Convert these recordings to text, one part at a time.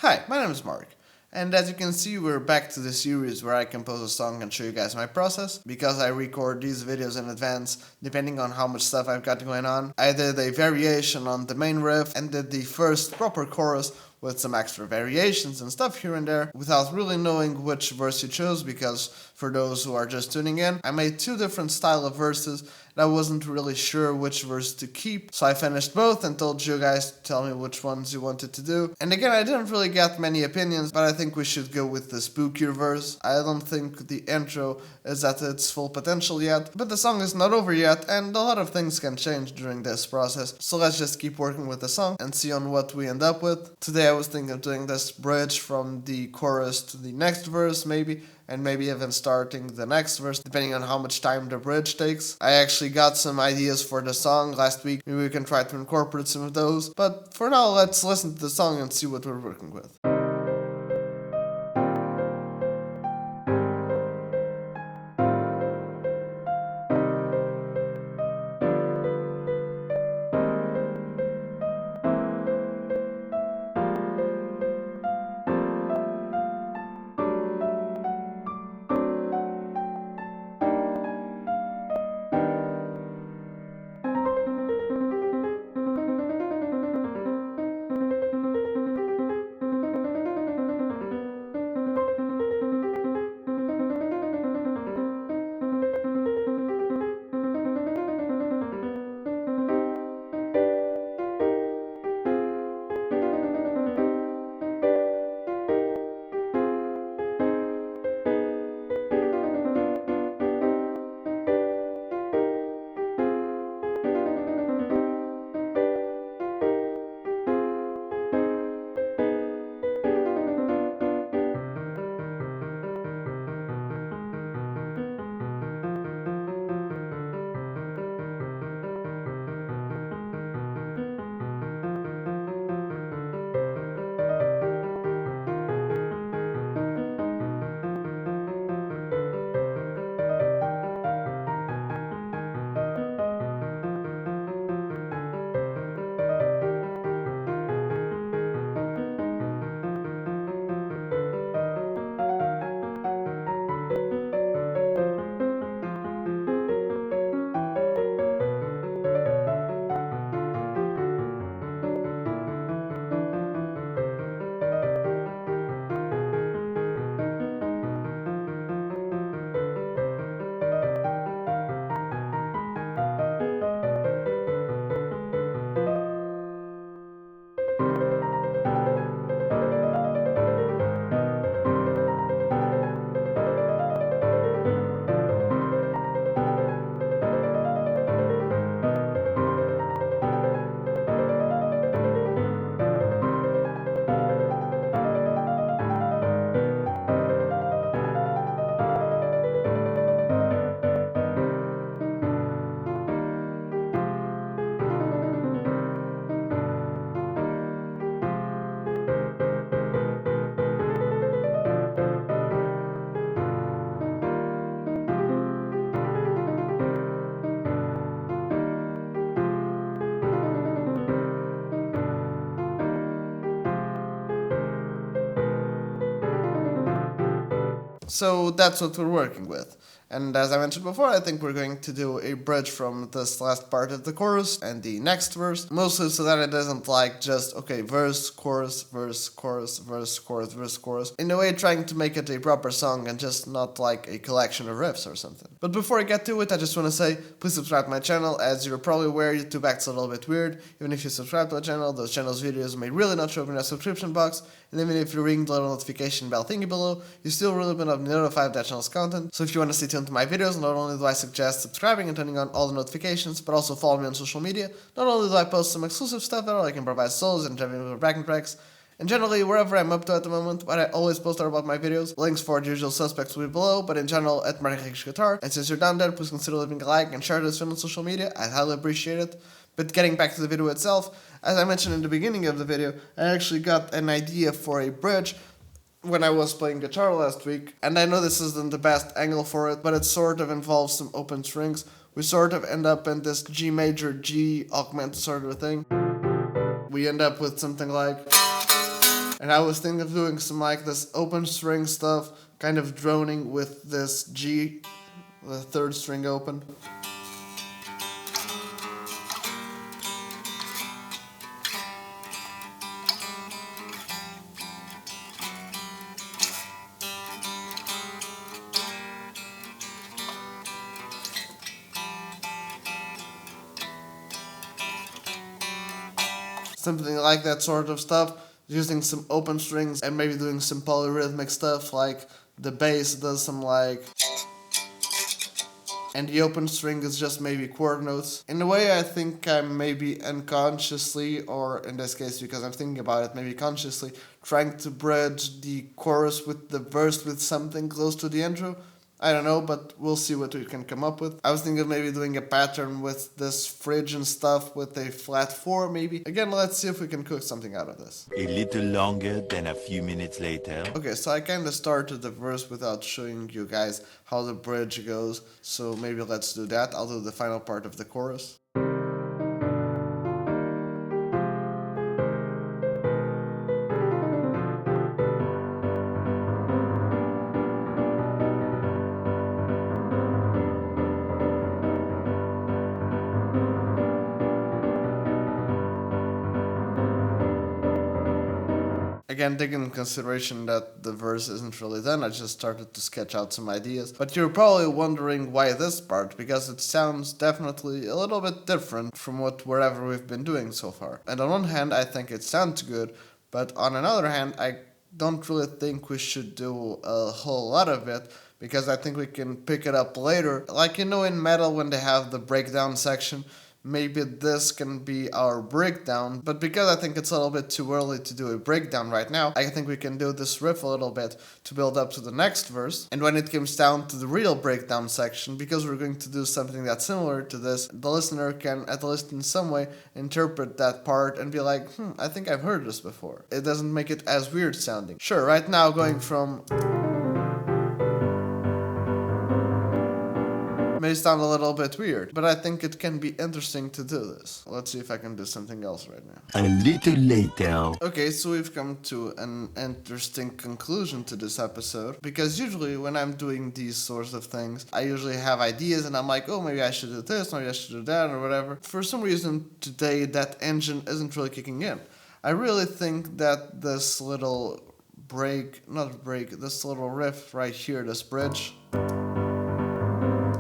Hi, my name is Mark, and as you can see, we're back to the series where I compose a song and show you guys my process. Because I record these videos in advance, depending on how much stuff I've got going on, I did a variation on the main riff and did the first proper chorus with some extra variations and stuff here and there without really knowing which verse you chose, because for those who are just tuning in, I made two different style of verses and I wasn't really sure which verse to keep, so I finished both and told you guys to tell me which ones you wanted to do. And again, I didn't really get many opinions, but I think we should go with the spookier verse. I don't think the intro is at its full potential yet, but the song is not over yet and a lot of things can change during this process, so let's just keep working with the song and see on what we end up with. Today I was thinking of doing this bridge from the chorus to the next verse maybe, and maybe even starting the next verse, depending on how much time the bridge takes. I actually got some ideas for the song last week, maybe we can try to incorporate some of those, but for now let's listen to the song and see what we're working with. So that's what we're working with. And as I mentioned before, I think we're going to do a bridge from this last part of the chorus and the next verse, mostly so that it isn't like just, okay, verse, chorus, verse, chorus, verse, chorus, verse, chorus. In a way, trying to make it a proper song and just not like a collection of riffs or something. But before I get to it, I just want to say, please subscribe to my channel. As you're probably aware, YouTube acts a little bit weird. Even if you subscribe to the channel, those channel's videos may really not show up in the subscription box. And even if you ring the little notification bell thingy below, you still really be notified of that channel's content. So if you want to stay tuned to my videos, not only do I suggest subscribing and turning on all the notifications, but also follow me on social media. Not only do I post some exclusive stuff there, like improvised solos and interviews backing tracks, and generally, wherever I'm up to at the moment, what I always post are about my videos. Links for the usual suspects will be below, but in general, at Mark Guitar. And since you're down there, please consider leaving a like and share this video on social media. I'd highly appreciate it. But getting back to the video itself, as I mentioned in the beginning of the video, I actually got an idea for a bridge when I was playing guitar last week. And I know this isn't the best angle for it, but it sort of involves some open strings. We sort of end up in this G major, G augmented sort of thing. We end up with something like... And I was thinking of doing some like this open string stuff, kind of droning with this G, the third string open. Something like that sort of stuff, using some open strings and maybe doing some polyrhythmic stuff, like the bass does some like, and the open string is just maybe chord notes. In a way, I think I'm maybe unconsciously, or in this case because I'm thinking about it, maybe consciously, trying to bridge the chorus with the verse with something close to the intro. I don't know, but we'll see what we can come up with. I was thinking of maybe doing a pattern with this fridge and stuff with a flat 4 maybe. Again, let's see if we can cook something out of this. A little longer than a few minutes later. Okay, so I kinda started the verse without showing you guys how the bridge goes, so maybe let's do that. I'll do the final part of the chorus. Again, taking into consideration that the verse isn't really done, I just started to sketch out some ideas. But you're probably wondering why this part, because it sounds definitely a little bit different from whatever we've been doing so far. And on one hand, I think it sounds good, but on another hand, I don't really think we should do a whole lot of it, because I think we can pick it up later. Like, in metal when they have the breakdown section, maybe this can be our breakdown, but because I think it's a little bit too early to do a breakdown right now, I think we can do this riff a little bit to build up to the next verse. And when it comes down to the real breakdown section, because we're going to do something that's similar to this, the listener can at least in some way interpret that part and be like, I think I've heard this before. It doesn't make it as weird sounding. Sure, right now going from may sound a little bit weird, but I think it can be interesting to do this. Let's see if I can do something else right now. A little later. Okay, so we've come to an interesting conclusion to this episode, because usually when I'm doing these sorts of things, I usually have ideas and I'm like, oh, maybe I should do this, maybe I should do that, or whatever. For some reason today, that engine isn't really kicking in. I really think that this little this little riff right here, this bridge,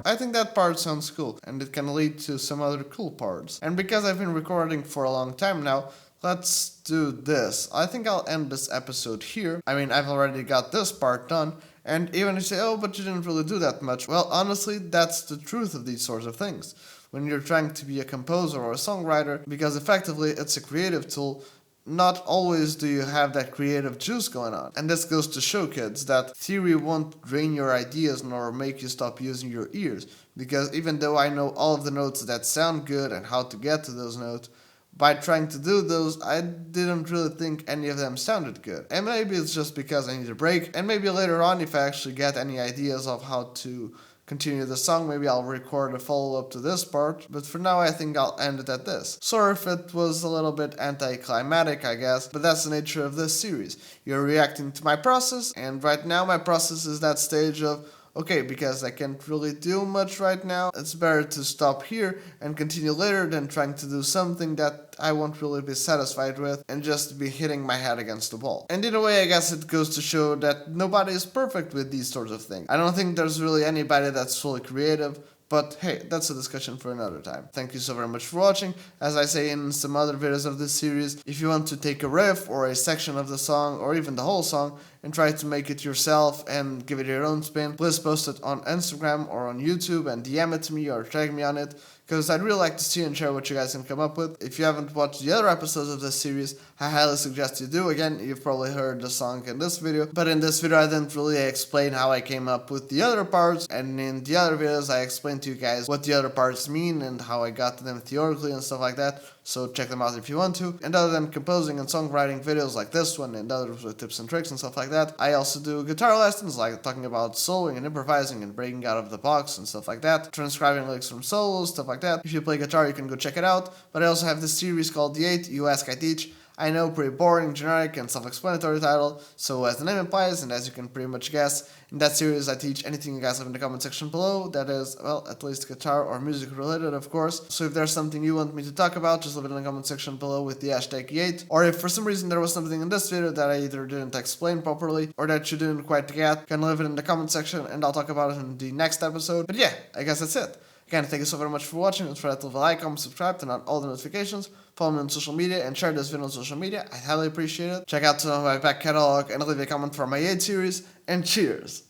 I think that part sounds cool, and it can lead to some other cool parts. And because I've been recording for a long time now, let's do this. I think I'll end this episode here. I mean, I've already got this part done, and even if you say, oh, but you didn't really do that much. Well, honestly, that's the truth of these sorts of things. When you're trying to be a composer or a songwriter, because effectively it's a creative tool, not always do you have that creative juice going on. And this goes to show, kids, that theory won't drain your ideas nor make you stop using your ears. Because even though I know all of the notes that sound good and how to get to those notes, by trying to do those, I didn't really think any of them sounded good. And maybe it's just because I need a break, and maybe later on, if I actually get any ideas of how to continue the song, maybe I'll record a follow-up to this part, but for now I think I'll end it at this. Sorry if it was a little bit anticlimactic, I guess, but that's the nature of this series. You're reacting to my process, and right now my process is that stage of, okay, because I can't really do much right now, it's better to stop here and continue later than trying to do something that I won't really be satisfied with and just be hitting my head against the wall. And in a way, I guess it goes to show that nobody is perfect with these sorts of things. I don't think there's really anybody that's fully creative, but hey, that's a discussion for another time. Thank you so very much for watching. As I say in some other videos of this series, if you want to take a riff or a section of the song or even the whole song and try to make it yourself and give it your own spin, please post it on Instagram or on YouTube and DM it to me or tag me on it, because I'd really like to see and share what you guys can come up with. If you haven't watched the other episodes of this series, I highly suggest you do. Again, you've probably heard the song in this video, but in this video I didn't really explain how I came up with the other parts, and in the other videos I explained to you guys what the other parts mean and how I got to them theoretically and stuff like that, so check them out if you want to. And other than composing and songwriting videos like this one and others with tips and tricks and stuff like that, I also do guitar lessons, like talking about soloing and improvising and breaking out of the box and stuff like that, transcribing lyrics from solos, stuff like that. If you play guitar, you can go check it out. But I also have this series called The 8, You Ask, I Teach. I know, pretty boring, generic, and self-explanatory title, so as the name implies, and as you can pretty much guess, in that series I teach anything you guys have in the comment section below that is, well, at least guitar or music related, of course. So if there's something you want me to talk about, just leave it in the comment section below with the hashtag #E8. Or if for some reason there was something in this video that I either didn't explain properly or that you didn't quite get, you can leave it in the comment section and I'll talk about it in the next episode. But yeah, I guess that's it. Again, thank you so very much for watching. Don't forget to leave a like, comment, subscribe, turn on all the notifications, follow me on social media, and share this video on social media. I highly appreciate it. Check out some of my back catalog and leave a comment for my 8 series, and cheers!